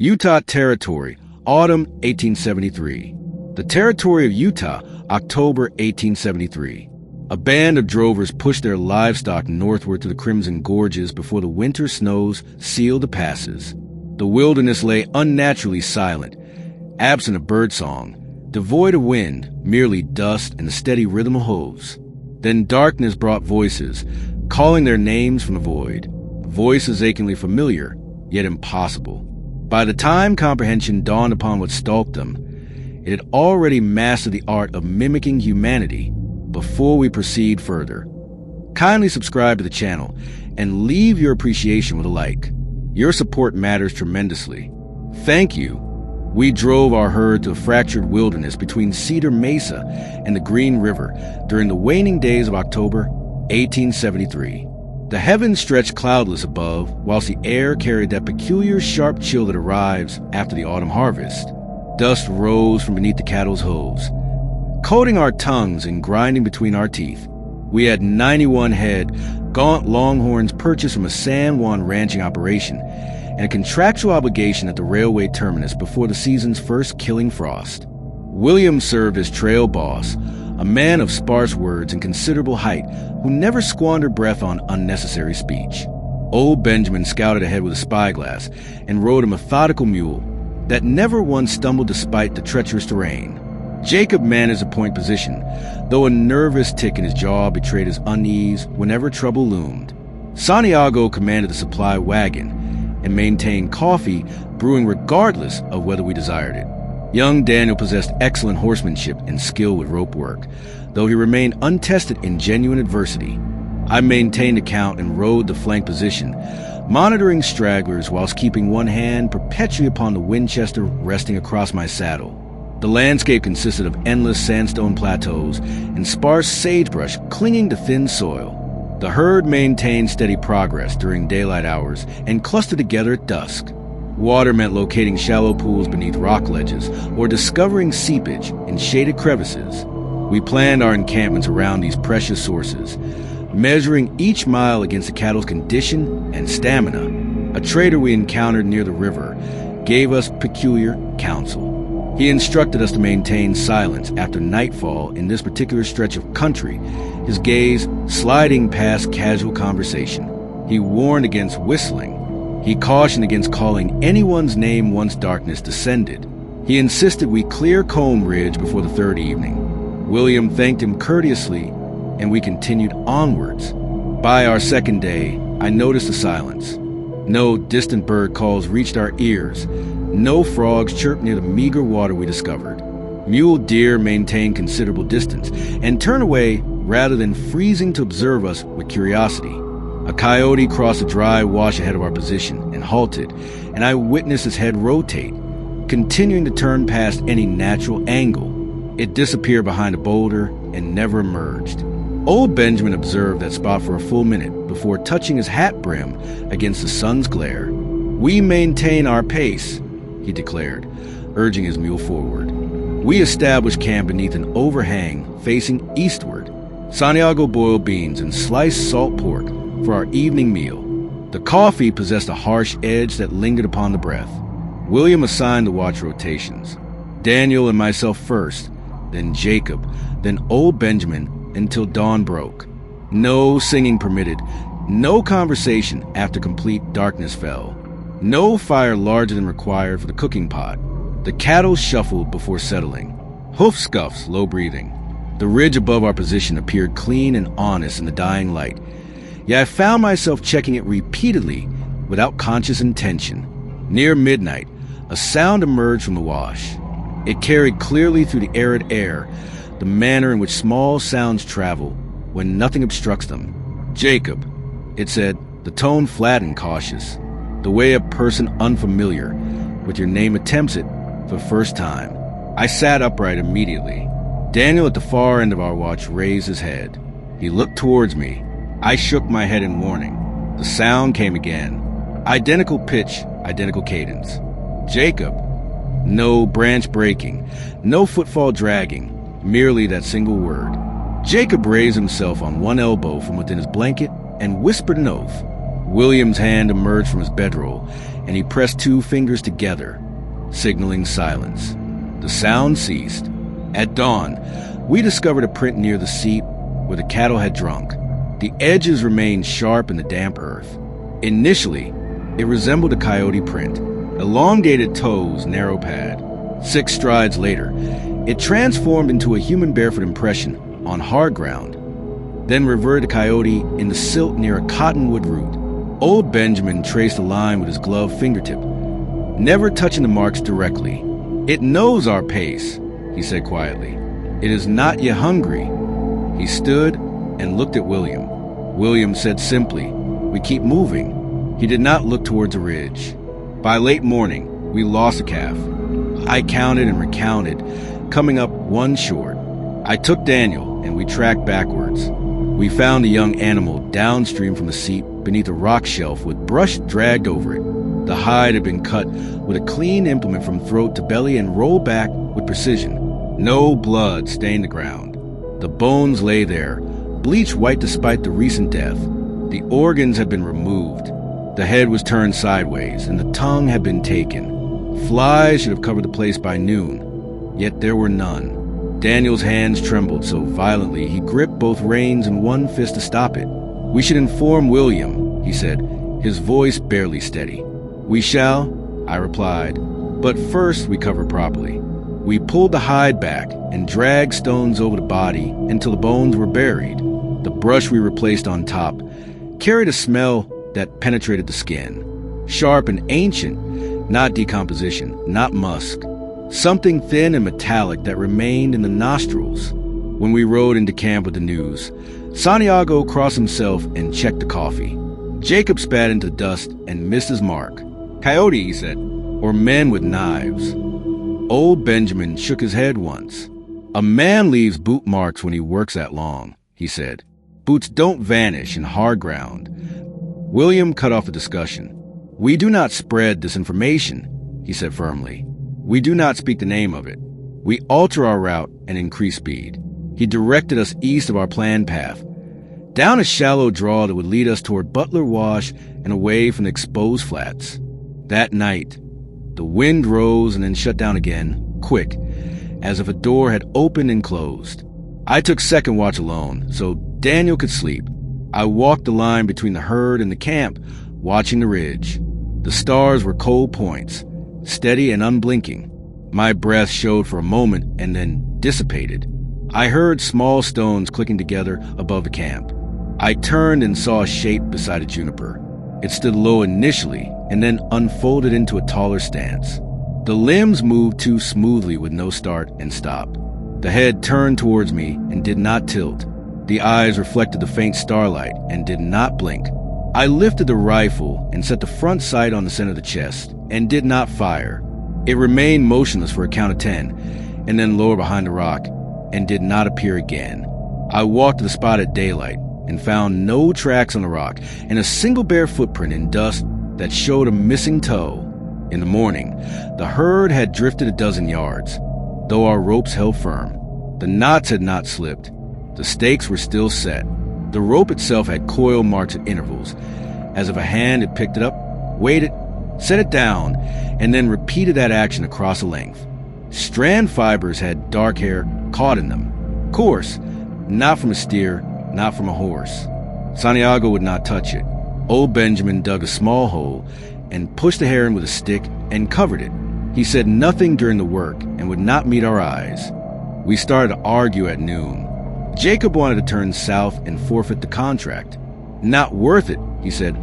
Utah Territory, autumn 1873. The Territory of Utah, October 1873. A band of drovers pushed their livestock northward to the Crimson Gorges before the winter snows sealed the passes. The wilderness lay unnaturally silent, absent of birdsong, devoid of wind, merely dust and the steady rhythm of hooves. Then darkness brought voices, calling their names from the void. Voices achingly familiar, yet impossible. By the time comprehension dawned upon what stalked them, it had already mastered the art of mimicking humanity. Before we proceed further, kindly subscribe to the channel and leave your appreciation with a like. Your support matters tremendously. Thank you. We drove our herd to a fractured wilderness between Cedar Mesa and the Green River during the waning days of October 1873. The heavens stretched cloudless above, whilst the air carried that peculiar sharp chill that arrives after the autumn harvest. Dust rose from beneath the cattle's hooves, coating our tongues and grinding between our teeth. We had 91 head, gaunt longhorns purchased from a San Juan ranching operation and a contractual obligation at the railway terminus before the season's first killing frost. William served as trail boss, a man of sparse words and considerable height who never squandered breath on unnecessary speech. Old Benjamin scouted ahead with a spyglass and rode a methodical mule that never once stumbled despite the treacherous terrain. Jacob managed the point position, though a nervous tick in his jaw betrayed his unease whenever trouble loomed. Santiago commanded the supply wagon and maintained coffee brewing regardless of whether we desired it. Young Daniel possessed excellent horsemanship and skill with rope work, though he remained untested in genuine adversity. I maintained a count and rode the flank position, monitoring stragglers whilst keeping one hand perpetually upon the Winchester resting across my saddle. The landscape consisted of endless sandstone plateaus and sparse sagebrush clinging to thin soil. The herd maintained steady progress during daylight hours and clustered together at dusk. Water meant locating shallow pools beneath rock ledges or discovering seepage in shaded crevices. We planned our encampments around these precious sources, measuring each mile against the cattle's condition and stamina. A trader we encountered near the river gave us peculiar counsel. He instructed us to maintain silence after nightfall in this particular stretch of country, his gaze sliding past casual conversation. He warned against whistling. He cautioned against calling anyone's name once darkness descended. He insisted we clear Comb Ridge before the third evening. William thanked him courteously, and we continued onwards. By our second day, I noticed the silence. No distant bird calls reached our ears. No frogs chirped near the meager water we discovered. Mule deer maintained considerable distance and turned away rather than freezing to observe us with curiosity. A coyote crossed a dry wash ahead of our position and halted, and I witnessed his head rotate, continuing to turn past any natural angle. It disappeared behind a boulder and never emerged. Old Benjamin observed that spot for a full minute before touching his hat brim against the sun's glare. "We maintain our pace," he declared, urging his mule forward. We established camp beneath an overhang facing eastward. Santiago boiled beans and sliced salt pork for our evening meal. The coffee possessed a harsh edge that lingered upon the breath. William assigned the watch rotations. Daniel and myself first, then Jacob, then old Benjamin, until dawn broke. No singing permitted, no conversation after complete darkness fell. No fire larger than required for the cooking pot. The cattle shuffled before settling. Hoof scuffs, low breathing. The ridge above our position appeared clean and honest in the dying light, yet I found myself checking it repeatedly without conscious intention. Near midnight, a sound emerged from the wash. It carried clearly through the arid air, the manner in which small sounds travel when nothing obstructs them. "Jacob," it said, the tone flat and cautious, the way a person unfamiliar with your name attempts it for the first time. I sat upright immediately. Daniel at the far end of our watch raised his head. He looked towards me. I shook my head in warning. The sound came again. Identical pitch, identical cadence. "Jacob." No branch breaking, no footfall dragging, merely that single word. Jacob raised himself on one elbow from within his blanket and whispered an oath. William's hand emerged from his bedroll, and he pressed 2 fingers together, signaling silence. The sound ceased. At dawn, we discovered a print near the seat where the cattle had drunk. The edges remained sharp in the damp earth. Initially, it resembled a coyote print. Elongated toes, narrow pad. 6 strides later, it transformed into a human barefoot impression on hard ground, then reverted to coyote in the silt near a cottonwood root. Old Benjamin traced a line with his gloved fingertip, never touching the marks directly. "It knows our pace," he said quietly. "It is not yet hungry." He stood and looked at William. William said simply, "We keep moving." He did not look towards a ridge. By late morning, we lost a calf. I counted and recounted, coming up 1 short. I took Daniel, and we tracked backwards. We found the young animal downstream from the seat beneath a rock shelf with brush dragged over it. The hide had been cut with a clean implement from throat to belly and rolled back with precision. No blood stained the ground. The bones lay there, bleached white despite the recent death. The organs had been removed. The head was turned sideways, and the tongue had been taken. Flies should have covered the place by noon, yet there were none. Daniel's hands trembled so violently he gripped both reins in one fist to stop it. "We should inform William," he said, his voice barely steady. "We shall," I replied, "but first we cover properly." We pulled the hide back and dragged stones over the body until the bones were buried. The brush we replaced on top carried a smell that penetrated the skin. Sharp and ancient, not decomposition, not musk. Something thin and metallic that remained in the nostrils. When we rode into camp with the news, Santiago crossed himself and checked the coffee. Jacob spat into the dust and missed his mark. "Coyote," he said, "or men with knives." Old Benjamin shook his head once. "A man leaves boot marks when he works that long," he said. "Boots don't vanish in hard ground." William cut off the discussion. "We do not spread disinformation," he said firmly. "We do not speak the name of it. We alter our route and increase speed." He directed us east of our planned path, down a shallow draw that would lead us toward Butler Wash and away from the exposed flats. That night, the wind rose and then shut down again, quick, as if a door had opened and closed. I took second watch alone, so Daniel could sleep. I walked the line between the herd and the camp, watching the ridge. The stars were cold points, steady and unblinking. My breath showed for a moment and then dissipated. I heard small stones clicking together above the camp. I turned and saw a shape beside a juniper. It stood low initially and then unfolded into a taller stance. The limbs moved too smoothly with no start and stop. The head turned towards me and did not tilt. The eyes reflected the faint starlight and did not blink. I lifted the rifle and set the front sight on the center of the chest and did not fire. It remained motionless for a count of 10 and then lower behind the rock and did not appear again. I walked to the spot at daylight and found no tracks on the rock and a single bare footprint in dust that showed a missing toe. In the morning, the herd had drifted a dozen yards, though our ropes held firm. The knots had not slipped. The stakes were still set. The rope itself had coil marks at intervals, as if a hand had picked it up, weighed it, set it down, and then repeated that action across a length. Strand fibers had dark hair caught in them. Coarse, not from a steer, not from a horse. Santiago would not touch it. Old Benjamin dug a small hole and pushed the hair in with a stick and covered it. He said nothing during the work and would not meet our eyes. We started to argue at noon. Jacob wanted to turn south and forfeit the contract. "Not worth it," he said,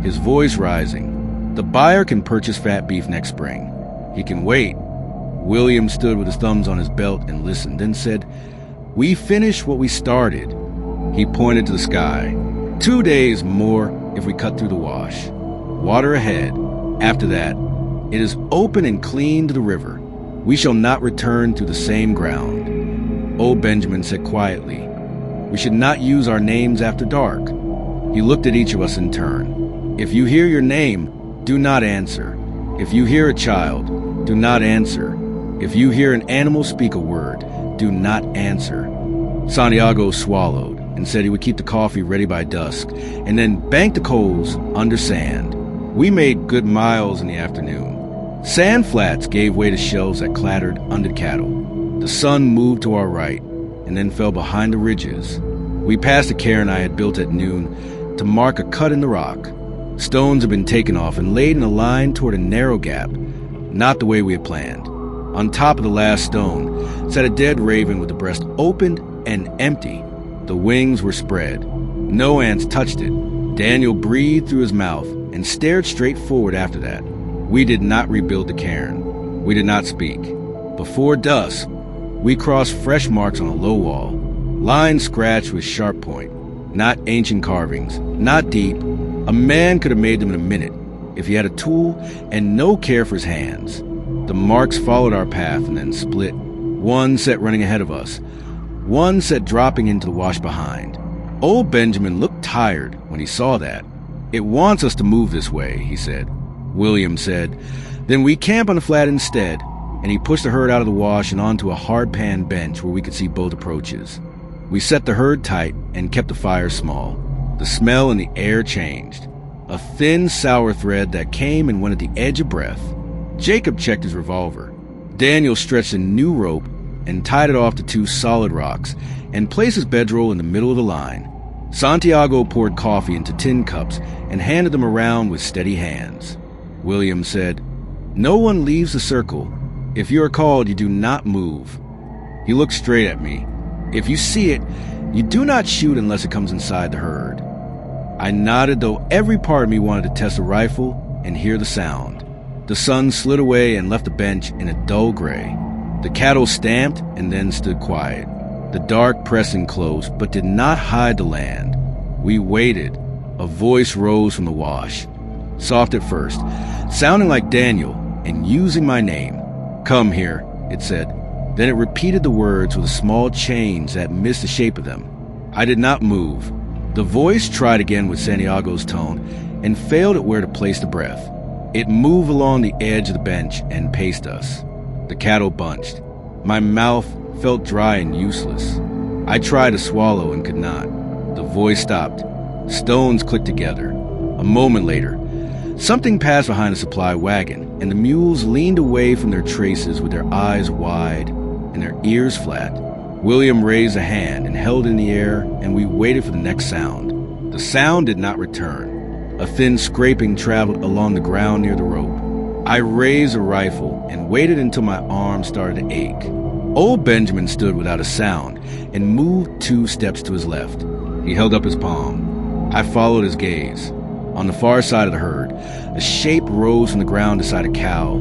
his voice rising. "The buyer can purchase fat beef next spring. He can wait." William stood with his thumbs on his belt and listened, then said, "We finish what we started." He pointed to the sky. 2 days more if we cut through the wash. Water ahead. After that, it is open and clean to the river. We shall not return through the same ground. Old Benjamin said quietly, "We should not use our names after dark." He looked at each of us in turn. "If you hear your name, do not answer. If you hear a child, do not answer. If you hear an animal speak a word, do not answer." Santiago swallowed. and said he would keep the coffee ready by dusk, and then bank the coals under sand. We made good miles in the afternoon. Sand flats gave way to shelves that clattered under the cattle. The sun moved to our right, and then fell behind the ridges. We passed a cairn I had built at noon to mark a cut in the rock. Stones had been taken off and laid in a line toward a narrow gap, not the way we had planned. On top of the last stone sat a dead raven with the breast opened and empty. The wings were spread. No ants touched it. Daniel breathed through his mouth and stared straight forward after that. We did not rebuild the cairn. We did not speak. Before dusk, we crossed fresh marks on a low wall, lines scratched with sharp point, not ancient carvings, not deep. A man could have made them in a minute if he had a tool and no care for his hands. The marks followed our path and then split. One set running ahead of us, one set dropping into the wash behind. Old Benjamin looked tired when he saw that. "It wants us to move this way," he said. William said, "Then we camp on the flat instead," and he pushed the herd out of the wash and onto a hard-pan bench where we could see both approaches. We set the herd tight and kept the fire small. The smell in the air changed. A thin, sour thread that came and went at the edge of breath. Jacob checked his revolver. Daniel stretched a new rope and tied it off to two solid rocks and placed his bedroll in the middle of the line. Santiago poured coffee into tin cups and handed them around with steady hands. William said, "No one leaves the circle. If you are called, you do not move." He looked straight at me. "If you see it, you do not shoot unless it comes inside the herd." I nodded, though every part of me wanted to test a rifle and hear the sound. The sun slid away and left the bench in a dull gray. The cattle stamped and then stood quiet. The dark pressed in close, but did not hide the land. We waited. A voice rose from the wash, soft at first, sounding like Daniel and using my name. "Come here," it said. Then it repeated the words with a small change that missed the shape of them. I did not move. The voice tried again with Santiago's tone and failed at where to place the breath. It moved along the edge of the bench and paced us. The cattle bunched. My mouth felt dry and useless. I tried to swallow and could not. The voice stopped. Stones clicked together. A moment later, something passed behind a supply wagon, and the mules leaned away from their traces with their eyes wide and their ears flat. William raised a hand and held it in the air, and we waited for the next sound. The sound did not return. A thin scraping traveled along the ground near the rope. I raised a rifle and waited until my arm started to ache. Old Benjamin stood without a sound and moved 2 steps to his left. He held up his palm. I followed his gaze. On the far side of the herd, a shape rose from the ground beside a cow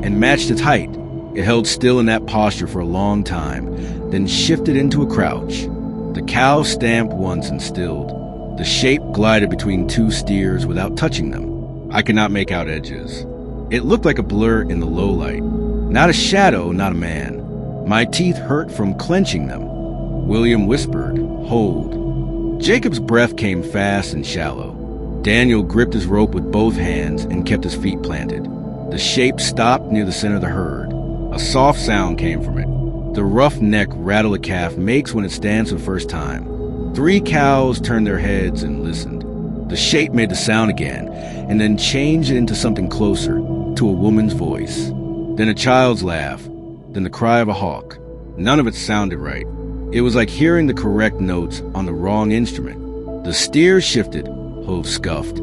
and matched its height. It held still in that posture for a long time, then shifted into a crouch. The cow stamped once and stilled. The shape glided between 2 steers without touching them. I could not make out edges. It looked like a blur in the low light. Not a shadow, not a man. My teeth hurt from clenching them. William whispered, "Hold." Jacob's breath came fast and shallow. Daniel gripped his rope with both hands and kept his feet planted. The shape stopped near the center of the herd. A soft sound came from it. The rough neck rattle a calf makes when it stands for the first time. 3 cows turned their heads and listened. The shape made the sound again, and then changed it into something closer, to a woman's voice. Then a child's laugh, then the cry of a hawk. None of it sounded right. It was like hearing the correct notes on the wrong instrument. The steer shifted, hooves scuffed.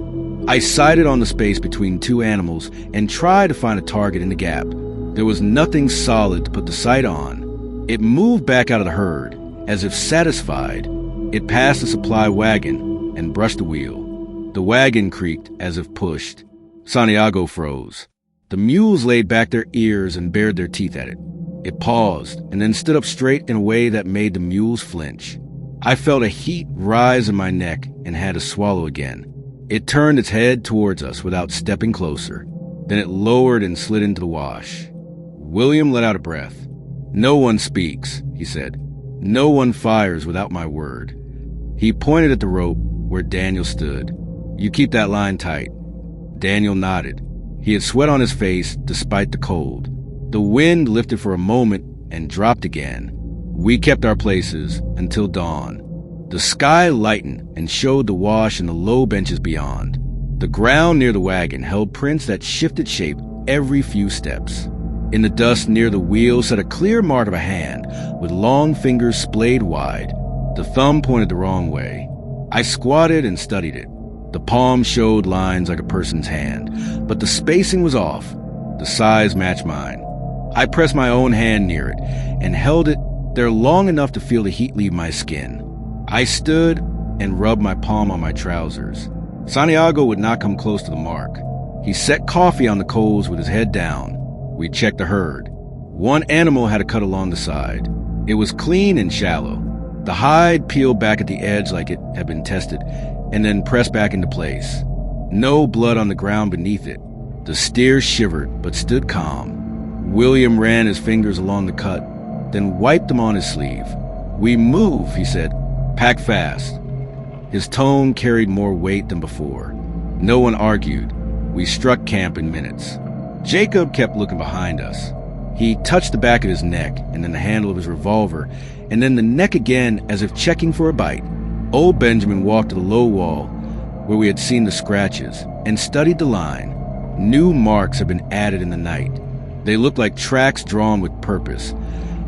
I sighted on the space between 2 animals and tried to find a target in the gap. There was nothing solid to put the sight on. It moved back out of the herd, as if satisfied. It passed the supply wagon and brushed the wheel. The wagon creaked as if pushed. Santiago froze. The mules laid back their ears and bared their teeth at it. It paused and then stood up straight in a way that made the mules flinch. I felt a heat rise in my neck and had to swallow again. It turned its head towards us without stepping closer. Then it lowered and slid into the wash. William let out a breath. "No one speaks," he said. "No one fires without my word." He pointed at the rope where Daniel stood. "You keep that line tight." Daniel nodded. He had sweat on his face despite the cold. The wind lifted for a moment and dropped again. We kept our places until dawn. The sky lightened and showed the wash and the low benches beyond. The ground near the wagon held prints that shifted shape every few steps. In the dust near the wheel sat a clear mark of a hand with long fingers splayed wide. The thumb pointed the wrong way. I squatted and studied it. The palm showed lines like a person's hand, but the spacing was off. The size matched mine. I pressed my own hand near it and held it there long enough to feel the heat leave my skin. I stood and rubbed my palm on my trousers. Santiago would not come close to the mark. He set coffee on the coals with his head down. We checked the herd. One animal had a cut along the side. It was clean and shallow. The hide peeled back at the edge like it had been tested, and then pressed back into place. No blood on the ground beneath it. The steer shivered, but stood calm. William ran his fingers along the cut, then wiped them on his sleeve. "We move," he said. "Pack fast." His tone carried more weight than before. No one argued. We struck camp in minutes. Jacob kept looking behind us. He touched the back of his neck, and then the handle of his revolver, and then the neck again as if checking for a bite. Old Benjamin walked to the low wall where we had seen the scratches and studied the line. New marks had been added in the night. They looked like tracks drawn with purpose,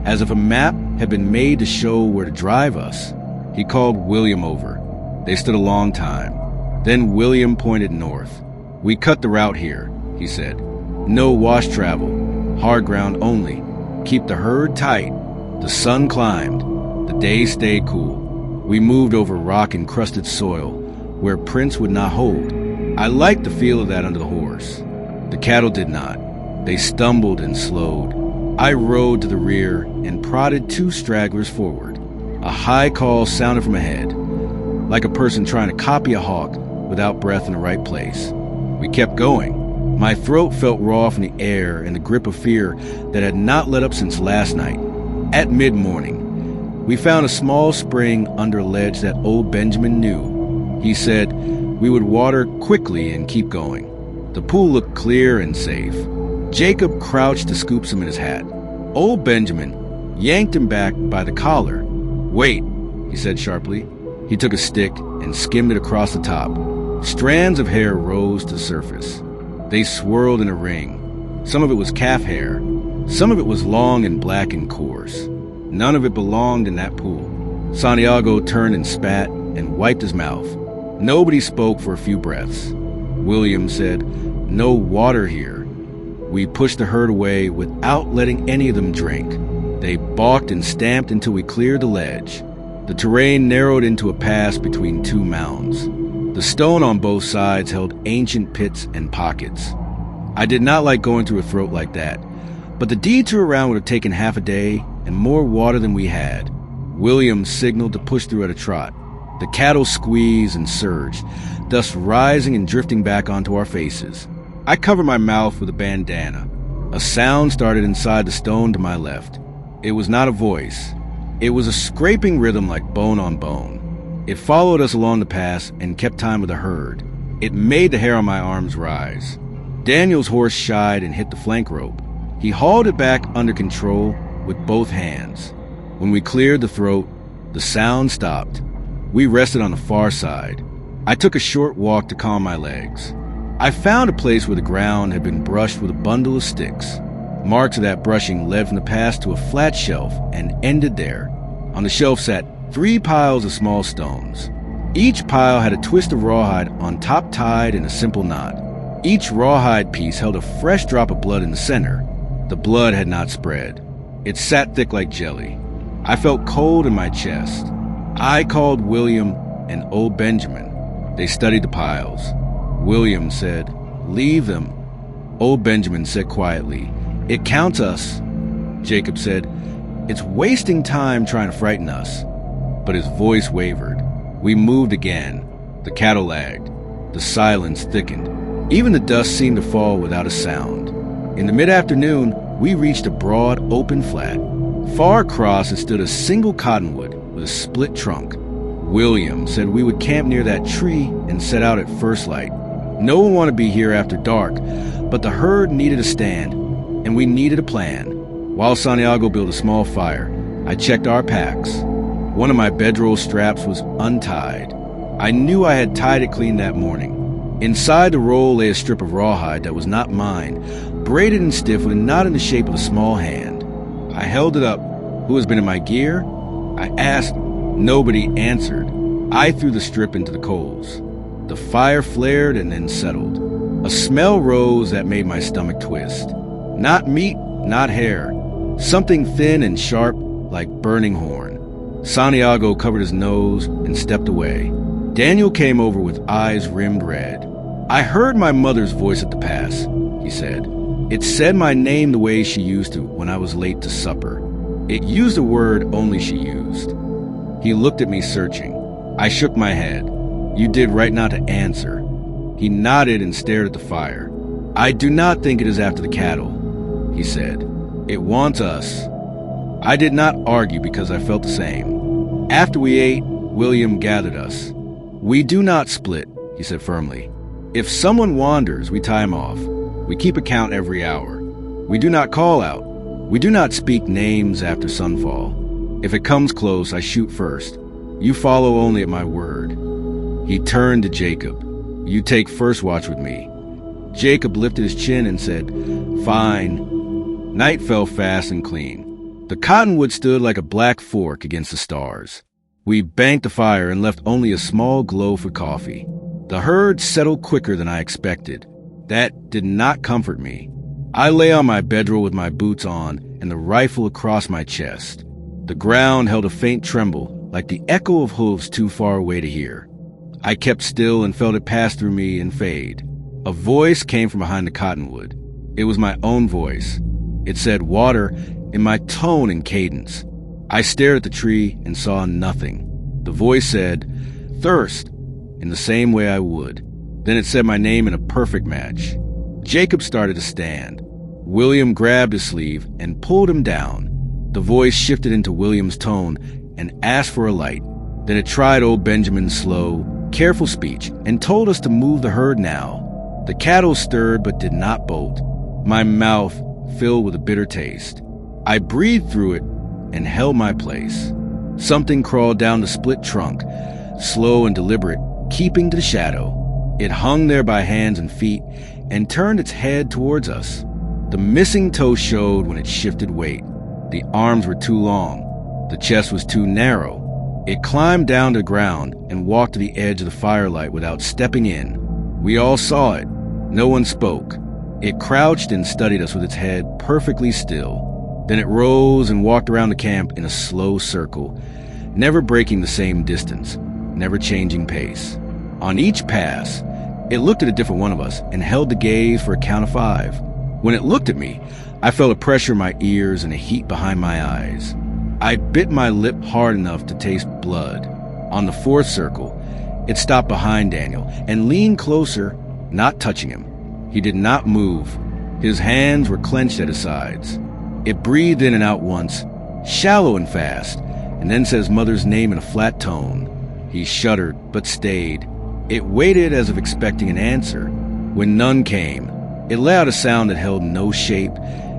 as if a map had been made to show where to drive us. He called William over. They stood a long time. Then William pointed north. "We cut the route here," he said. "No wash travel, hard ground only. Keep the herd tight." The sun climbed. The day stayed cool. We moved over rock-encrusted soil where prints would not hold. I liked the feel of that under the horse. The cattle did not. They stumbled and slowed. I rode to the rear and prodded two stragglers forward. A high call sounded from ahead, like a person trying to copy a hawk without breath in the right place. We kept going. My throat felt raw from the air and the grip of fear that had not let up since last night. At mid-morning, we found a small spring under a ledge that old Benjamin knew. He said we would water quickly and keep going. The pool looked clear and safe. Jacob crouched to scoop some in his hat. Old Benjamin yanked him back by the collar. "Wait," he said sharply. He took a stick and skimmed it across the top. Strands of hair rose to the surface. They swirled in a ring. Some of it was calf hair. Some of it was long and black and coarse. None of it belonged in that pool. Santiago turned and spat and wiped his mouth. Nobody spoke for a few breaths. William said, "No water here." We pushed the herd away without letting any of them drink. They balked and stamped until we cleared the ledge. The terrain narrowed into a pass between two mounds. The stone on both sides held ancient pits and pockets. I did not like going through a throat like that, but the detour around would have taken half a day and more water than we had. William signaled to push through at a trot. The cattle squeezed and surged, dust rising and drifting back onto our faces. I covered my mouth with a bandana. A sound started inside the stone to my left. It was not a voice. It was a scraping rhythm like bone on bone. It followed us along the pass and kept time with the herd. It made the hair on my arms rise. Daniel's horse shied and hit the flank rope. He hauled it back under control with both hands. When we cleared the throat, the sound stopped. We rested on the far side. I took a short walk to calm my legs. I found a place where the ground had been brushed with a bundle of sticks. Marks of that brushing led from the pass to a flat shelf and ended there. On the shelf sat 3 piles of small stones. Each pile had a twist of rawhide on top tied in a simple knot. Each rawhide piece held a fresh drop of blood in the center. The blood had not spread. It sat thick like jelly. I felt cold in my chest. I called William and old Benjamin. They studied the piles. William said, "Leave them." Old Benjamin said quietly, "It counts us." Jacob said, "It's wasting time trying to frighten us." But his voice wavered. We moved again. The cattle lagged. The silence thickened. Even the dust seemed to fall without a sound. In the mid-afternoon, we reached a broad, open flat. Far across it stood a single cottonwood with a split trunk. William said we would camp near that tree and set out at first light. No one wanted to be here after dark, but the herd needed a stand, and we needed a plan. While Santiago built a small fire, I checked our packs. One of my bedroll straps was untied. I knew I had tied it clean that morning. Inside the roll lay a strip of rawhide that was not mine, braided and stiff with a knot in the shape of a small hand. I held it up. "Who has been in my gear?" I asked. Nobody answered. I threw the strip into the coals. The fire flared and then settled. A smell rose that made my stomach twist. Not meat, not hair. Something thin and sharp like burning horn. Santiago covered his nose and stepped away. Daniel came over with eyes rimmed red. "I heard my mother's voice at the pass," he said. "It said my name the way she used to when I was late to supper. It used a word only she used." He looked at me searching. I shook my head. "You did right not to answer." He nodded and stared at the fire. "I do not think it is after the cattle," he said. "It wants us." I did not argue because I felt the same. After we ate, William gathered us. "We do not split," he said firmly. "If someone wanders, we tie him off. We keep account every hour. We do not call out. We do not speak names after sunfall. If it comes close, I shoot first. You follow only at my word." He turned to Jacob. "You take first watch with me." Jacob lifted his chin and said, "Fine." Night fell fast and clean. The cottonwood stood like a black fork against the stars. We banked the fire and left only a small glow for coffee. The herd settled quicker than I expected. That did not comfort me. I lay on my bedroll with my boots on and the rifle across my chest. The ground held a faint tremble, like the echo of hooves too far away to hear. I kept still and felt it pass through me and fade. A voice came from behind the cottonwood. It was my own voice. It said water in my tone and cadence. I stared at the tree and saw nothing. The voice said, "Thirst," in the same way I would. Then it said my name in a perfect match. Jacob started to stand. William grabbed his sleeve and pulled him down. The voice shifted into William's tone and asked for a light. Then it tried old Benjamin's slow, careful speech and told us to move the herd now. The cattle stirred but did not bolt. My mouth filled with a bitter taste. I breathed through it and held my place. Something crawled down the split trunk, slow and deliberate, keeping to the shadow. It hung there by hands and feet and turned its head towards us. The missing toe showed when it shifted weight. The arms were too long. The chest was too narrow. It climbed down to the ground and walked to the edge of the firelight without stepping in. We all saw it. No one spoke. It crouched and studied us with its head perfectly still. Then it rose and walked around the camp in a slow circle, never breaking the same distance, never changing pace. On each pass, it looked at a different one of us and held the gaze for a count of 5. When it looked at me, I felt a pressure in my ears and a heat behind my eyes. I bit my lip hard enough to taste blood. On the 4th circle, it stopped behind Daniel and leaned closer, not touching him. He did not move. His hands were clenched at his sides. It breathed in and out once, shallow and fast, and then said his mother's name in a flat tone. He shuddered, but stayed. It waited as if expecting an answer. When none came, it let out a sound that held no shape,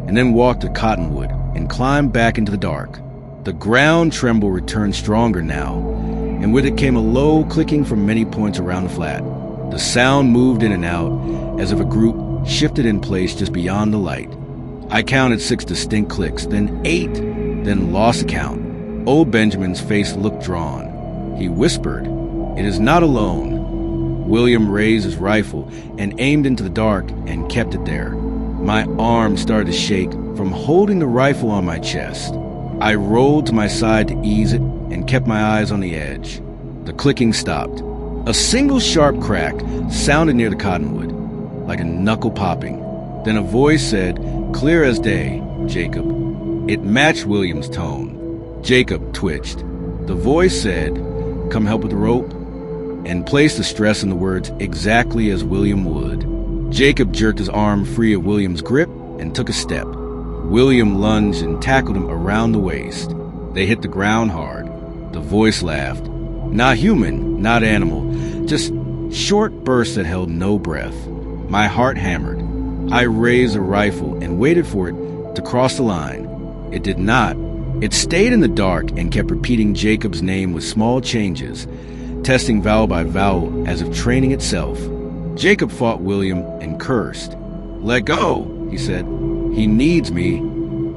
and then walked to cottonwood and climbed back into the dark. The ground tremble returned stronger now, and with it came a low clicking from many points around the flat. The sound moved in and out, as if a group shifted in place just beyond the light. I counted 6 distinct clicks, then 8, then lost count. Old Benjamin's face looked drawn. He whispered, "It is not alone." William raised his rifle and aimed into the dark and kept it there. My arm started to shake from holding the rifle on my chest. I rolled to my side to ease it and kept my eyes on the edge. The clicking stopped. A single sharp crack sounded near the cottonwood, like a knuckle popping. Then a voice said, clear as day, "Jacob." It matched William's tone. Jacob twitched. The voice said, "Come help with the rope," and placed the stress in the words exactly as William would. Jacob jerked his arm free of William's grip and took a step. William lunged and tackled him around the waist. They hit the ground hard. The voice laughed. Not human, not animal, just short bursts that held no breath. My heart hammered. I raised a rifle and waited for it to cross the line. It did not, It stayed in the dark and kept repeating Jacob's name with small changes, testing vowel by vowel as if training itself. Jacob fought William and cursed. "Let go," he said. "He needs me."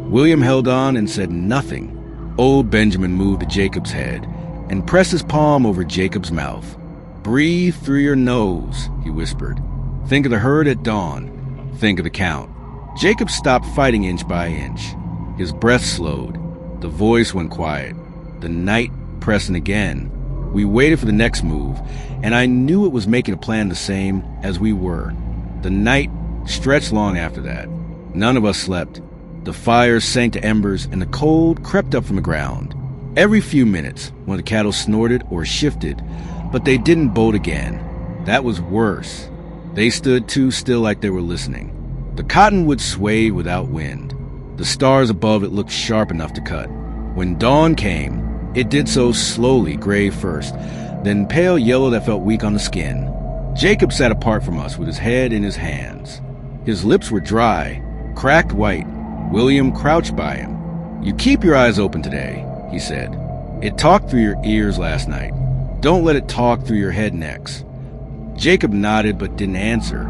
William held on and said nothing. Old Benjamin moved to Jacob's head and pressed his palm over Jacob's mouth. "Breathe through your nose," he whispered. "Think of the herd at dawn. Think of the count." Jacob stopped fighting inch by inch. His breath slowed. The voice went quiet. The night pressed in again. We waited for the next move, and I knew it was making a plan the same as we were. The night stretched long after that. None of us slept. The fires sank to embers, and the cold crept up from the ground. Every few minutes, one of the cattle snorted or shifted, but they didn't bolt again. That was worse. They stood too still, like they were listening. The cottonwood swayed without wind. The stars above it looked sharp enough to cut. When dawn came, it did so slowly, gray first, then pale yellow that felt weak on the skin. Jacob sat apart from us with his head in his hands. His lips were dry, cracked white. William crouched by him. "You keep your eyes open today," he said. "It talked through your ears last night. Don't let it talk through your head next." Jacob nodded but didn't answer.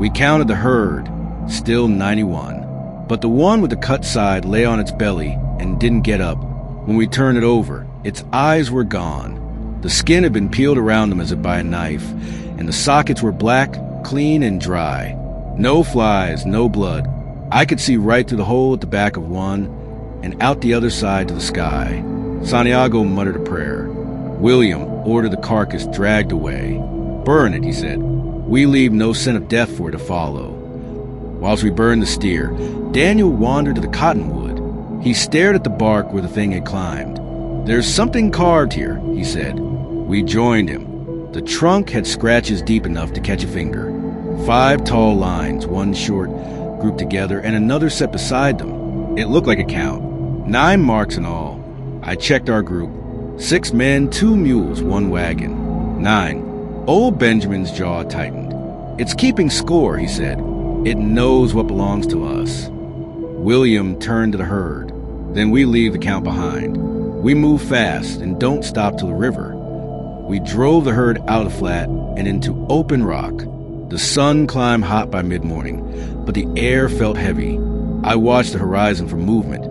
We counted the herd, still 91. But the one with the cut side lay on its belly and didn't get up. When we turned it over, its eyes were gone. The skin had been peeled around them as if by a knife, and the sockets were black, clean, and dry. No flies, no blood. I could see right through the hole at the back of one and out the other side to the sky. Santiago muttered a prayer. William ordered the carcass dragged away. "Burn it," he said. "We leave no scent of death for it to follow." Whilst we burned the steer, Daniel wandered to the cottonwood. He stared at the bark where the thing had climbed. "There's something carved here," he said. We joined him. The trunk had scratches deep enough to catch a finger. 5 tall lines, one short, grouped together, and another set beside them. It looked like a count. 9 marks in all. I checked our group. 6 men, 2 mules, 1 wagon. 9. Old Benjamin's jaw tightened. "It's keeping score," he said. "It knows what belongs to us." William turned to the herd. "Then we leave the count behind. We move fast and don't stop till the river." We drove the herd out of the flat and into open rock. The sun climbed hot by mid-morning, but the air felt heavy. I watched the horizon for movement,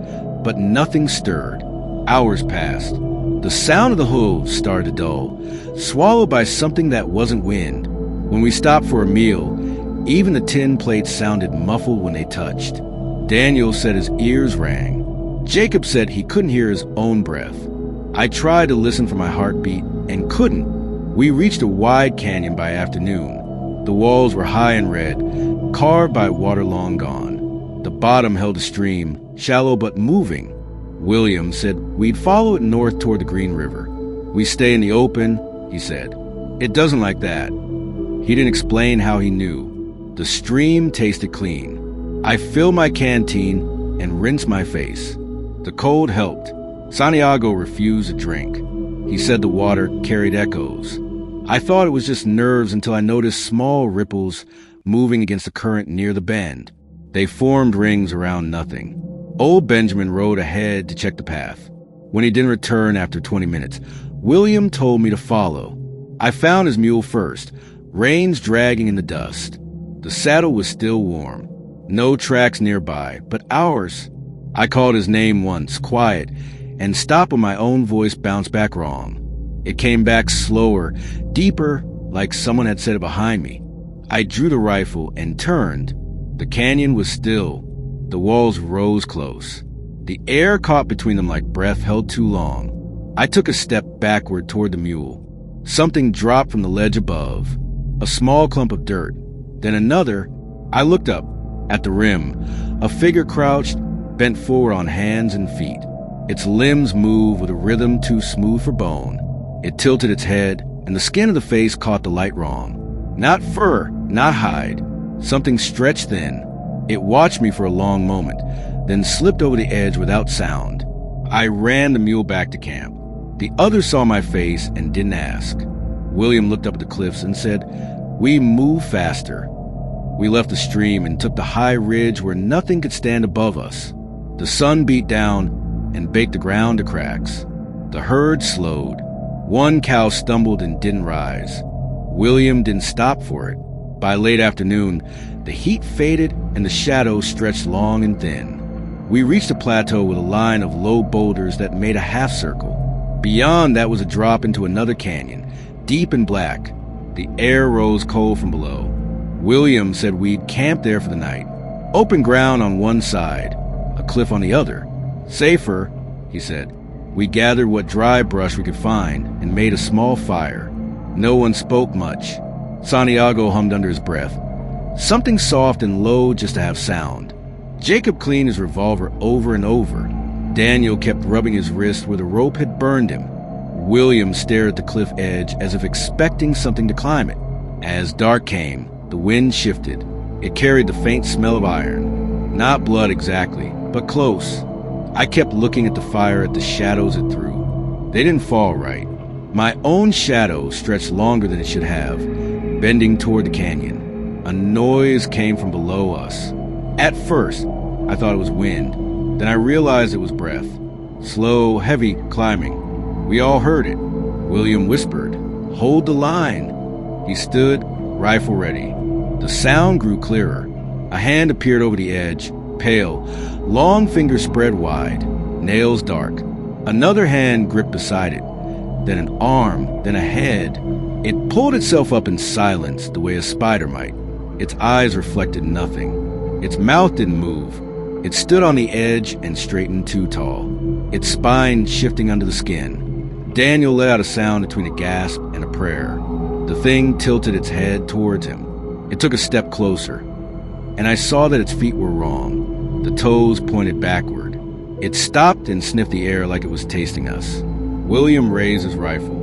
but nothing stirred. Hours passed. The sound of the hooves started to dull, swallowed by something that wasn't wind. When we stopped for a meal, even the tin plates sounded muffled when they touched. Daniel said his ears rang. Jacob said he couldn't hear his own breath. I tried to listen for my heartbeat and couldn't. We reached a wide canyon by afternoon. The walls were high and red, carved by water long gone. The bottom held a stream, shallow but moving. William said we'd follow it north toward the Green River. "We stay in the open," he said. "It doesn't like that." He didn't explain how he knew. The stream tasted clean. I filled my canteen and rinsed my face. The cold helped. Santiago refused to drink. He said the water carried echoes. I thought it was just nerves until I noticed small ripples moving against the current near the bend. They formed rings around nothing. Old Benjamin rode ahead to check the path. When he didn't return after 20 minutes, William told me to follow. I found his mule first, reins dragging in the dust. The saddle was still warm. No tracks nearby, but ours. I called his name once, quiet, and stopped when my own voice bounced back wrong. It came back slower, deeper, like someone had said it behind me. I drew the rifle and turned. The canyon was still. The walls rose close. The air caught between them like breath held too long. I took a step backward toward the mule. Something dropped from the ledge above. A small clump of dirt. Then another. I looked up. At the rim, a figure crouched, bent forward on hands and feet. Its limbs moved with a rhythm too smooth for bone. It tilted its head, and the skin of the face caught the light wrong. Not fur, not hide. Something stretched thin. It watched me for a long moment, then slipped over the edge without sound. I ran the mule back to camp. The others saw my face and didn't ask. William looked up at the cliffs and said, "We move faster." We left the stream and took the high ridge where nothing could stand above us. The sun beat down, and baked the ground to cracks. The herd slowed. One cow stumbled and didn't rise. William didn't stop for it. By late afternoon, the heat faded and the shadows stretched long and thin. We reached a plateau with a line of low boulders that made a half circle. Beyond that was a drop into another canyon, deep and black. The air rose cold from below. William said we'd camp there for the night. Open ground on one side, a cliff on the other. Safer, he said. We gathered what dry brush we could find and made a small fire. No one spoke much. Santiago hummed under his breath. Something soft and low just to have sound. Jacob cleaned his revolver over and over. Daniel kept rubbing his wrist where the rope had burned him. William stared at the cliff edge as if expecting something to climb it. As dark came, the wind shifted. It carried the faint smell of iron. Not blood exactly, but close. I kept looking at the fire at the shadows it threw. They didn't fall right. My own shadow stretched longer than it should have, bending toward the canyon. A noise came from below us. At first, I thought it was wind. Then I realized it was breath. Slow, heavy climbing. We all heard it. William whispered, "Hold the line." He stood, rifle ready. The sound grew clearer. A hand appeared over the edge, pale, long fingers spread wide, nails dark. Another hand gripped beside it. Then an arm, then a head. It pulled itself up in silence the way a spider might. Its eyes reflected nothing. Its mouth didn't move. It stood on the edge and straightened too tall, its spine shifting under the skin. Daniel let out a sound between a gasp and a prayer. The thing tilted its head towards him. It took a step closer, and I saw that its feet were wrong. The toes pointed backward. It stopped and sniffed the air like it was tasting us. William raised his rifle.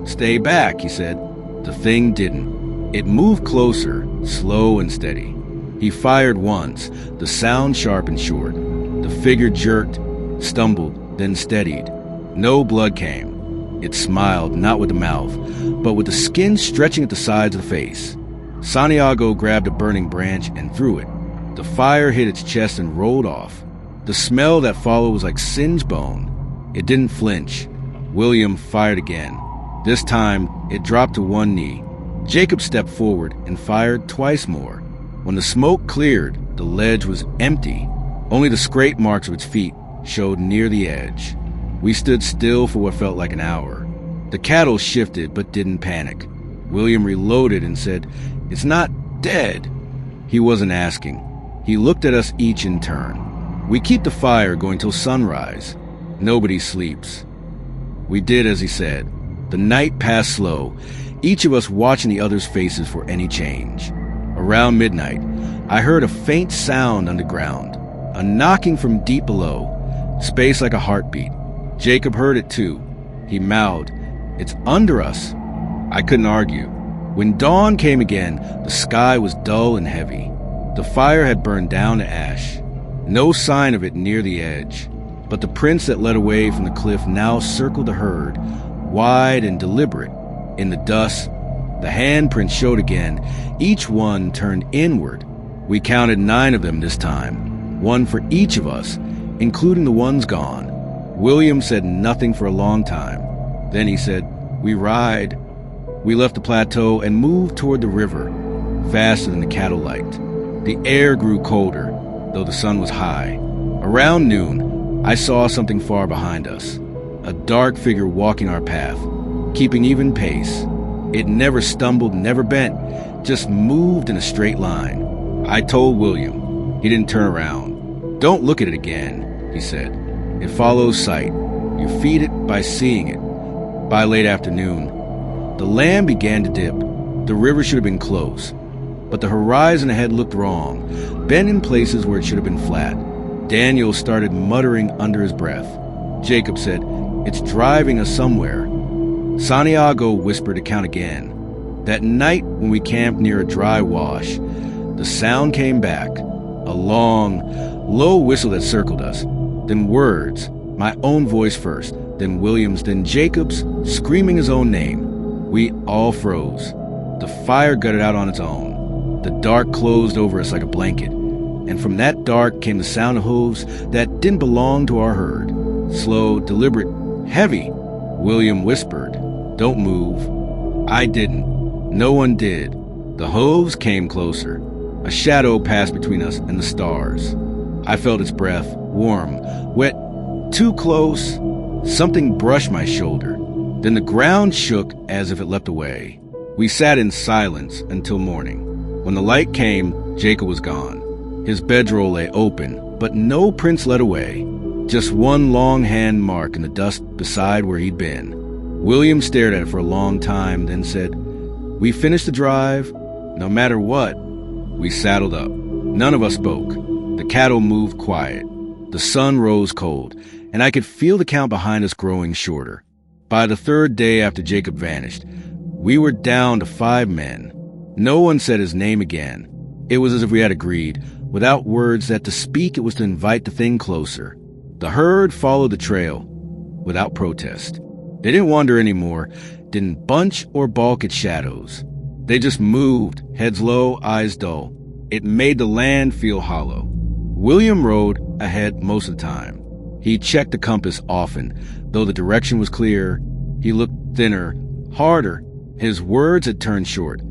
"Stay back," he said. The thing didn't. It moved closer, slow and steady. He fired once, the sound sharp and short. The figure jerked, stumbled, then steadied. No blood came. It smiled, not with the mouth, but with the skin stretching at the sides of the face. Santiago grabbed a burning branch and threw it. The fire hit its chest and rolled off. The smell that followed was like singed bone. It didn't flinch. William fired again. This time, it dropped to one knee. Jacob stepped forward and fired twice more. When the smoke cleared, the ledge was empty. Only the scrape marks of its feet showed near the edge. We stood still for what felt like an hour. The cattle shifted but didn't panic. William reloaded and said, "It's not dead." He wasn't asking. He looked at us each in turn. We keep the fire going till sunrise. Nobody sleeps. We did as he said. The night passed slow, each of us watching the other's faces for any change. Around midnight, I heard a faint sound underground, a knocking from deep below, space like a heartbeat. Jacob heard it too. He mouthed, "It's under us." I couldn't argue. When dawn came again, the sky was dull and heavy. The fire had burned down to ash. No sign of it near the edge. But the prints that led away from the cliff now circled the herd, wide and deliberate. In the dust, the handprints showed again, each one turned inward. We counted 9 of them this time, one for each of us, including the ones gone. William said nothing for a long time. Then he said, "We ride." We left the plateau and moved toward the river, faster than the cattle liked. The air grew colder, though the sun was high. Around noon, I saw something far behind us, a dark figure walking our path, keeping even pace. It never stumbled, never bent, just moved in a straight line. I told William. He didn't turn around. "Don't look at it again," he said. "It follows sight. You feed it by seeing it." By late afternoon, the land began to dip. The river should have been close, but the horizon ahead looked wrong, bent in places where it should have been flat. Daniel started muttering under his breath. Jacob said, "It's driving us somewhere." Santiago whispered to count again. That night when we camped near a dry wash, the sound came back, a long, low whistle that circled us, then words, my own voice first, then William's, then Jacob's, screaming his own name. We all froze. The fire gutted out on its own. The dark closed over us like a blanket, and from that dark came the sound of hooves that didn't belong to our herd. slow, deliberate, heavy. William whispered, "Don't move." I didn't. No one did. The hooves came closer. A shadow passed between us and the stars. I felt its breath, warm, wet, too close. Something brushed my shoulder. Then the ground shook as if it leapt away. We sat in silence until morning. When the light came, Jacob was gone. His bedroll lay open, but no prints led away. Just one long hand mark in the dust beside where he'd been. William stared at it for a long time, then said, "We finished the drive, no matter what." We saddled up. None of us spoke. The cattle moved quiet. The sun rose cold, and I could feel the count behind us growing shorter. By the third day after Jacob vanished, we were down to 5 men. No one said his name again. It was as if we had agreed, without words, that to speak it was to invite the thing closer. The herd followed the trail, without protest. They didn't wander anymore, didn't bunch or balk at shadows. They just moved, heads low, eyes dull. It made the land feel hollow. William rode ahead most of the time. He checked the compass often. Though the direction was clear, he looked thinner, harder. His words had turned short.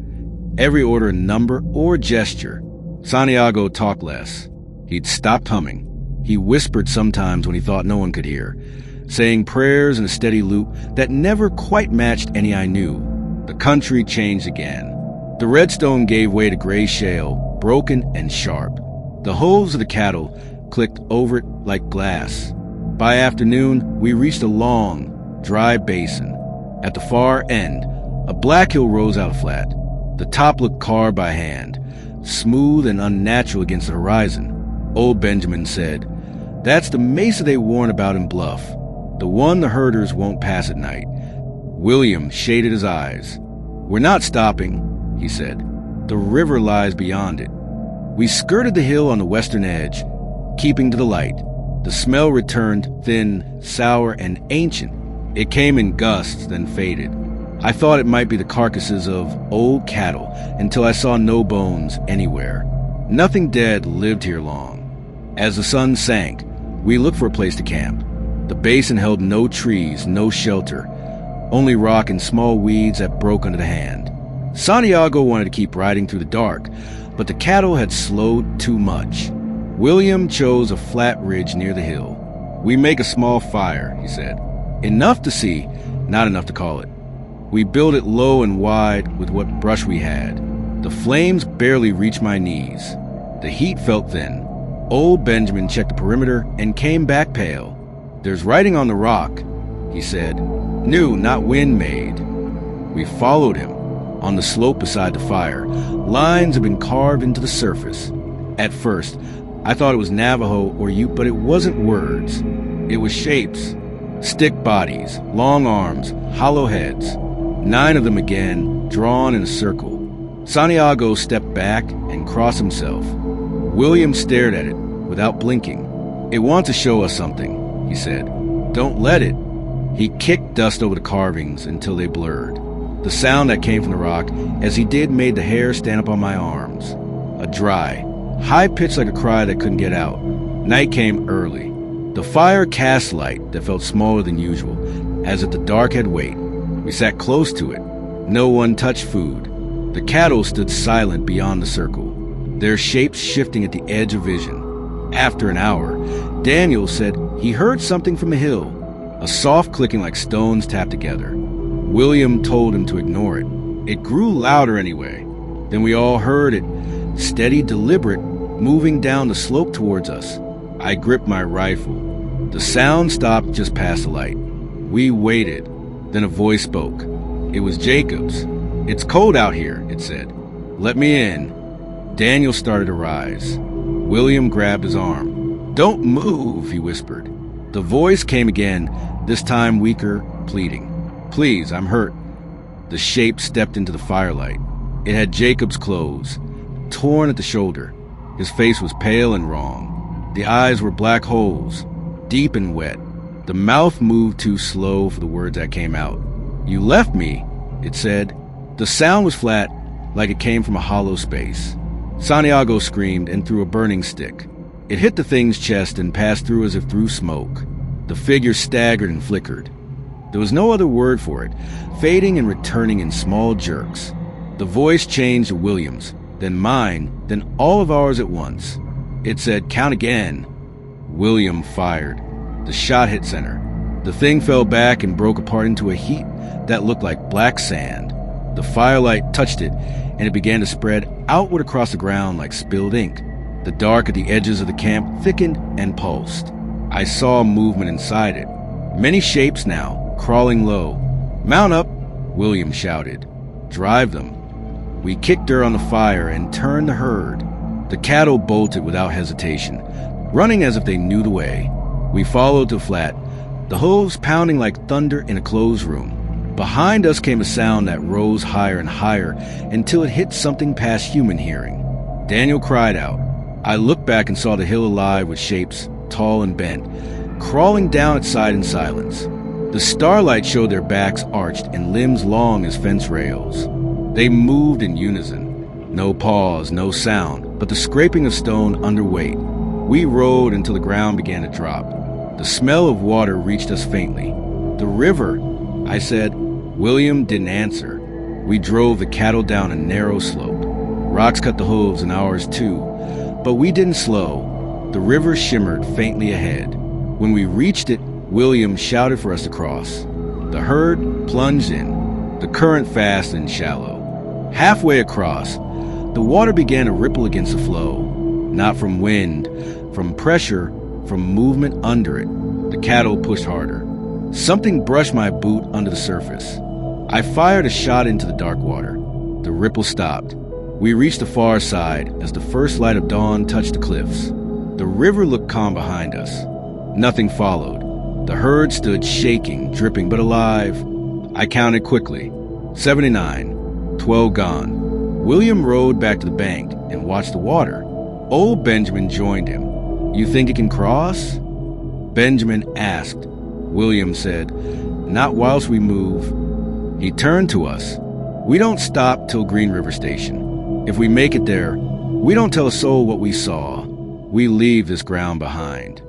Every order, number, or gesture. Santiago talked less. He'd stopped humming. He whispered sometimes when he thought no one could hear, saying prayers in a steady loop that never quite matched any I knew. The country changed again. The redstone gave way to gray shale, broken and sharp. The hooves of the cattle clicked over it like glass. By afternoon, we reached a long, dry basin. At the far end, a black hill rose out of flat. The top looked carved by hand, smooth and unnatural against the horizon. Old Benjamin said, "That's the mesa they warn about in Bluff, the one the herders won't pass at night." William shaded his eyes. "We're not stopping," he said. "The river lies beyond it." We skirted the hill on the western edge, keeping to the light. The smell returned, thin, sour, and ancient. It came in gusts, then faded. I thought it might be the carcasses of old cattle until I saw no bones anywhere. Nothing dead lived here long. As the sun sank, we looked for a place to camp. The basin held no trees, no shelter, only rock and small weeds that broke under the hand. Santiago wanted to keep riding through the dark, but the cattle had slowed too much. William chose a flat ridge near the hill. "We make a small fire," he said. "Enough to see, not enough to call it. We built it low and wide with what brush we had. The flames barely reached my knees. The heat felt thin. Old Benjamin checked the perimeter and came back pale. "There's writing on the rock," he said. "New, not wind-made." We followed him. On the slope beside the fire, lines had been carved into the surface. At first, I thought it was Navajo or Ute, but it wasn't words. It was shapes. Stick bodies, long arms, hollow heads. 9 of them again, drawn in a circle. Santiago stepped back and crossed himself. William stared at it, without blinking. "It wants to show us something," he said. "Don't let it." He kicked dust over the carvings until they blurred. The sound that came from the rock as he did made the hair stand up on my arms. A dry, high-pitched like a cry that couldn't get out. Night came early. The fire cast light that felt smaller than usual, as if the dark had weight. We sat close to it. No one touched food. The cattle stood silent beyond the circle, their shapes shifting at the edge of vision. After an hour, Daniel said he heard something from the hill, a soft clicking like stones tapped together. William told him to ignore it. It grew louder anyway. Then we all heard it, steady, deliberate, moving down the slope towards us. I gripped my rifle. The sound stopped just past the light. We waited. Then a voice spoke. It was Jacob's. "It's cold out here," it said. "Let me in." Daniel started to rise. William grabbed his arm. "Don't move," he whispered. The voice came again, this time weaker, pleading. "Please, I'm hurt." The shape stepped into the firelight. It had Jacob's clothes, torn at the shoulder. His face was pale and wrong. The eyes were black holes, deep and wet. The mouth moved too slow for the words that came out. "You left me," it said. The sound was flat, like it came from a hollow space. Santiago screamed and threw a burning stick. It hit the thing's chest and passed through as if through smoke. The figure staggered and flickered. There was no other word for it, fading and returning in small jerks. The voice changed to William's, then mine, then all of ours at once. It said, "Count again." William fired. The shot hit center. The thing fell back and broke apart into a heap that looked like black sand. The firelight touched it, and it began to spread outward across the ground like spilled ink. The dark at the edges of the camp thickened and pulsed. I saw movement inside it. Many shapes now, crawling low. "Mount up," William shouted. "Drive them." We kicked dirt on the fire and turned the herd. The cattle bolted without hesitation, running as if they knew the way. We followed to flat, the hooves pounding like thunder in a closed room. Behind us came a sound that rose higher and higher until it hit something past human hearing. Daniel cried out. I looked back and saw the hill alive with shapes, tall and bent, crawling down its side in silence. The starlight showed their backs arched and limbs long as fence rails. They moved in unison. No pause, no sound, but the scraping of stone under weight. We rode until the ground began to drop. The smell of water reached us faintly. "The river," I said. William didn't answer. We drove the cattle down a narrow slope. Rocks cut the hooves and ours too, but we didn't slow. The river shimmered faintly ahead. When we reached it, William shouted for us to cross. The herd plunged in, the current fast and shallow. Halfway across, the water began to ripple against the flow, not from wind, from pressure, from movement under it. The cattle pushed harder. Something brushed my boot under the surface. I fired a shot into the dark water. The ripple stopped. We reached the far side as the first light of dawn touched the cliffs. The river looked calm behind us. Nothing followed. The herd stood shaking, dripping, but alive. I counted quickly. 79. 12 gone. William rowed back to the bank and watched the water. Old Benjamin joined him. "You think it can cross?" Benjamin asked. William said, "Not whilst we move." He turned to us. "We don't stop till Green River Station. If we make it there, we don't tell a soul what we saw. We leave this ground behind."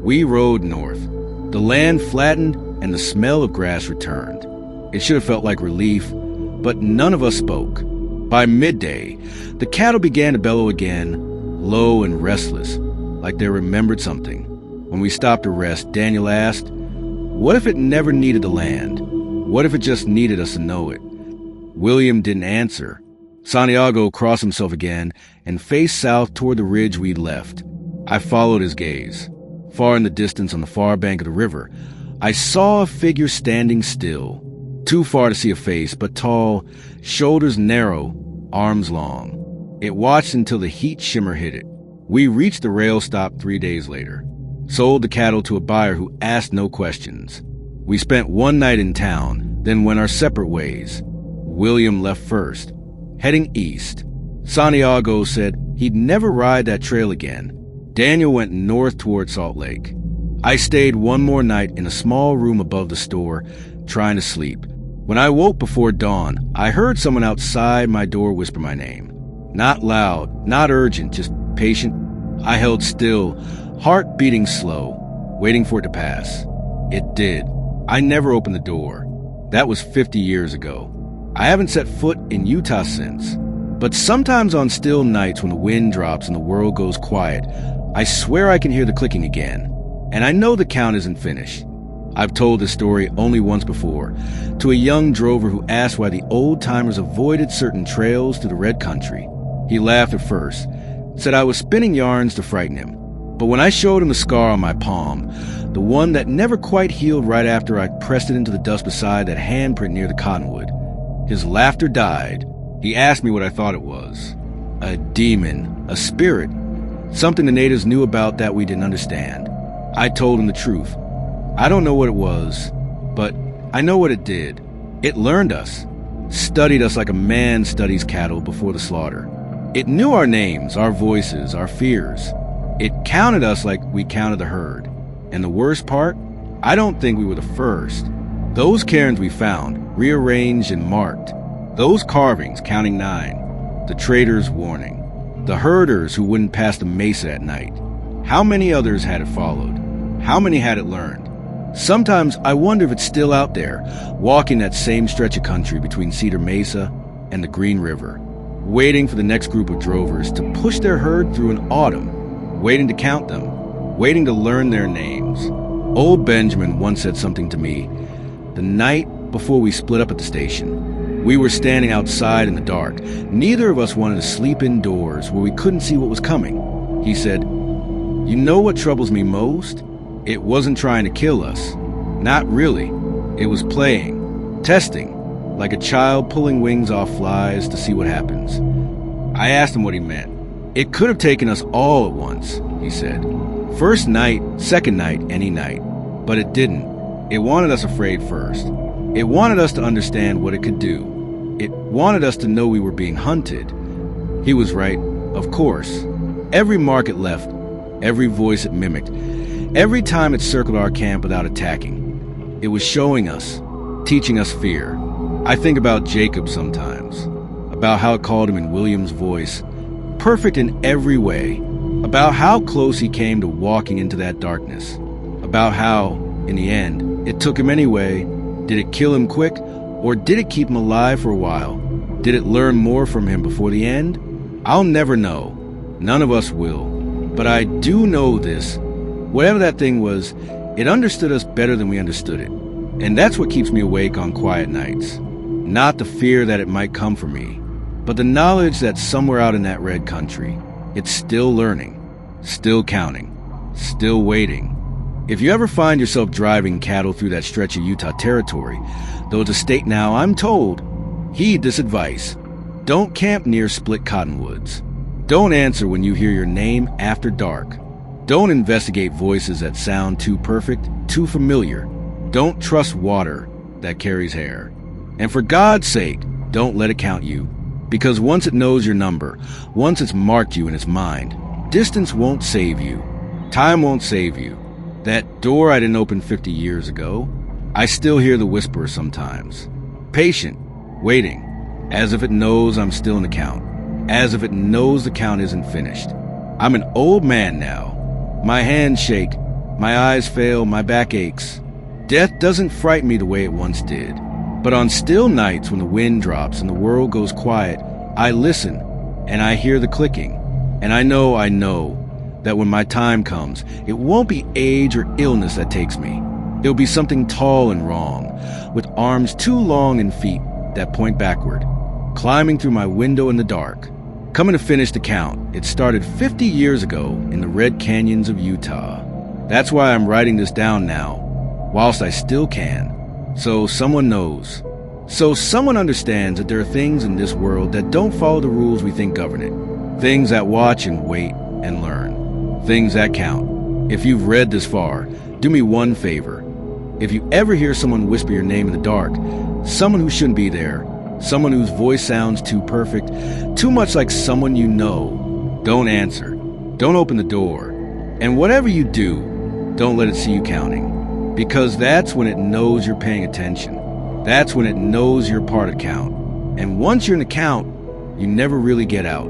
We rode north. The land flattened and the smell of grass returned. It should have felt like relief, but none of us spoke. By midday, the cattle began to bellow again, low and restless, like they remembered something. When we stopped to rest, Daniel asked, "What if it never needed the land? What if it just needed us to know it?" William didn't answer. Santiago crossed himself again and faced south toward the ridge we'd left. I followed his gaze. Far in the distance on the far bank of the river, I saw a figure standing still. Too far to see a face, but tall, shoulders narrow, arms long. It watched until the heat shimmer hit it. We reached the rail stop 3 days later. Sold the cattle to a buyer who asked no questions. We spent one night in town, then went our separate ways. William left first, heading east. Santiago said he'd never ride that trail again. Daniel went north toward Salt Lake. I stayed one more night in a small room above the store, trying to sleep. When I woke before dawn, I heard someone outside my door whisper my name. Not loud, not urgent, just patient. I held still, heart beating slow, waiting for it to pass. It did. I never opened the door. That was 50 years ago. I haven't set foot in Utah since. But sometimes on still nights when the wind drops and the world goes quiet, I swear I can hear the clicking again. And I know the count isn't finished. I've told this story only once before, to a young drover who asked why the old-timers avoided certain trails through the Red Country. He laughed at first, said I was spinning yarns to frighten him. But when I showed him the scar on my palm, the one that never quite healed right after I pressed it into the dust beside that handprint near the cottonwood, his laughter died. He asked me what I thought it was. A demon, a spirit, something the natives knew about that we didn't understand. I told him the truth. I don't know what it was, but I know what it did. It learned us, studied us like a man studies cattle before the slaughter. It knew our names, our voices, our fears. It counted us like we counted the herd. And the worst part? I don't think we were the first. Those cairns we found, rearranged and marked. Those carvings, counting 9. The traders' warning. The herders who wouldn't pass the mesa at night. How many others had it followed? How many had it learned? Sometimes I wonder if it's still out there, walking that same stretch of country between Cedar Mesa and the Green River, waiting for the next group of drovers to push their herd through an autumn, waiting to count them, waiting to learn their names. Old Benjamin once said something to me the night before we split up at the station. We were standing outside in the dark. Neither of us wanted to sleep indoors where we couldn't see what was coming. He said, "You know what troubles me most? It wasn't trying to kill us. Not really. It was playing, testing, like a child pulling wings off flies to see what happens." I asked him what he meant. "It could have taken us all at once," he said. "First night, second night, any night. But it didn't. It wanted us afraid first. It wanted us to understand what it could do. It wanted us to know we were being hunted." He was right, of course. Every mark it left, every voice it mimicked, every time it circled our camp without attacking, it was showing us, teaching us fear. I think about Jacob sometimes, about how it called him in William's voice, perfect in every way, about how close he came to walking into that darkness, about how, in the end, it took him anyway. Did it kill him quick, or did it keep him alive for a while? Did it learn more from him before the end? I'll never know. None of us will. But I do know this. Whatever that thing was, it understood us better than we understood it. And that's what keeps me awake on quiet nights. Not the fear that it might come for me, but the knowledge that somewhere out in that red country, it's still learning, still counting, still waiting. If you ever find yourself driving cattle through that stretch of Utah territory, though it's a state now, I'm told, heed this advice. Don't camp near split cottonwoods. Don't answer when you hear your name after dark. Don't investigate voices that sound too perfect, too familiar. Don't trust water that carries hair. And for God's sake, don't let it count you. Because once it knows your number, once it's marked you in its mind, distance won't save you. Time won't save you. That door I didn't open 50 years ago, I still hear the whisper sometimes. Patient, waiting, as if it knows I'm still in the count, as if it knows the count isn't finished. I'm an old man now. My hands shake, my eyes fail, my back aches. Death doesn't frighten me the way it once did. But on still nights when the wind drops and the world goes quiet, I listen, and I hear the clicking. And I know that when my time comes, it won't be age or illness that takes me. It'll be something tall and wrong, with arms too long and feet that point backward, climbing through my window in the dark, coming to finish the count. It started 50 years ago in the red canyons of Utah. That's why I'm writing this down now, whilst I still can, so someone knows. So someone understands that there are things in this world that don't follow the rules we think govern it. Things that watch and wait and learn. Things that count. If you've read this far, do me one favor. If you ever hear someone whisper your name in the dark, someone who shouldn't be there, someone whose voice sounds too perfect, too much like someone you know, don't answer. Don't open the door. And whatever you do, don't let it see you counting. Because that's when it knows you're paying attention. That's when it knows you're part of count. And once you're in the count, you never really get out.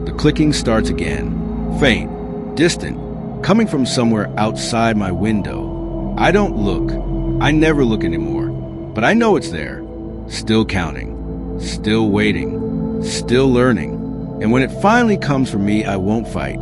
The clicking starts again. Faint. Distant, coming from somewhere outside my window. I don't look. I never look anymore. But I know it's there. Still counting. Still waiting. Still learning. And when it finally comes for me, I won't fight.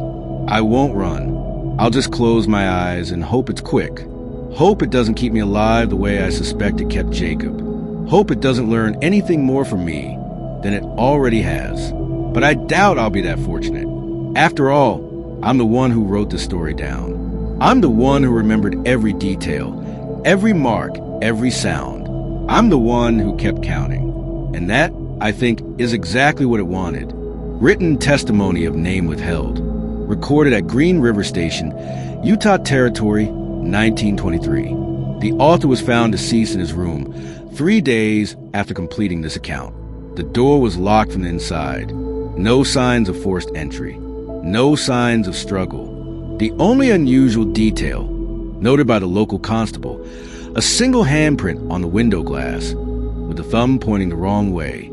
I won't run. I'll just close my eyes and hope it's quick. Hope it doesn't keep me alive the way I suspect it kept Jacob. Hope it doesn't learn anything more from me than it already has. But I doubt I'll be that fortunate. After all, I'm the one who wrote the story down. I'm the one who remembered every detail, every mark, every sound. I'm the one who kept counting. And that, I think, is exactly what it wanted. Written testimony of name withheld. Recorded at Green River Station, Utah Territory, 1923. The author was found deceased in his room 3 days after completing this account. The door was locked from the inside. No signs of forced entry. No signs of struggle. The only unusual detail, noted by the local constable, a single handprint on the window glass, with the thumb pointing the wrong way.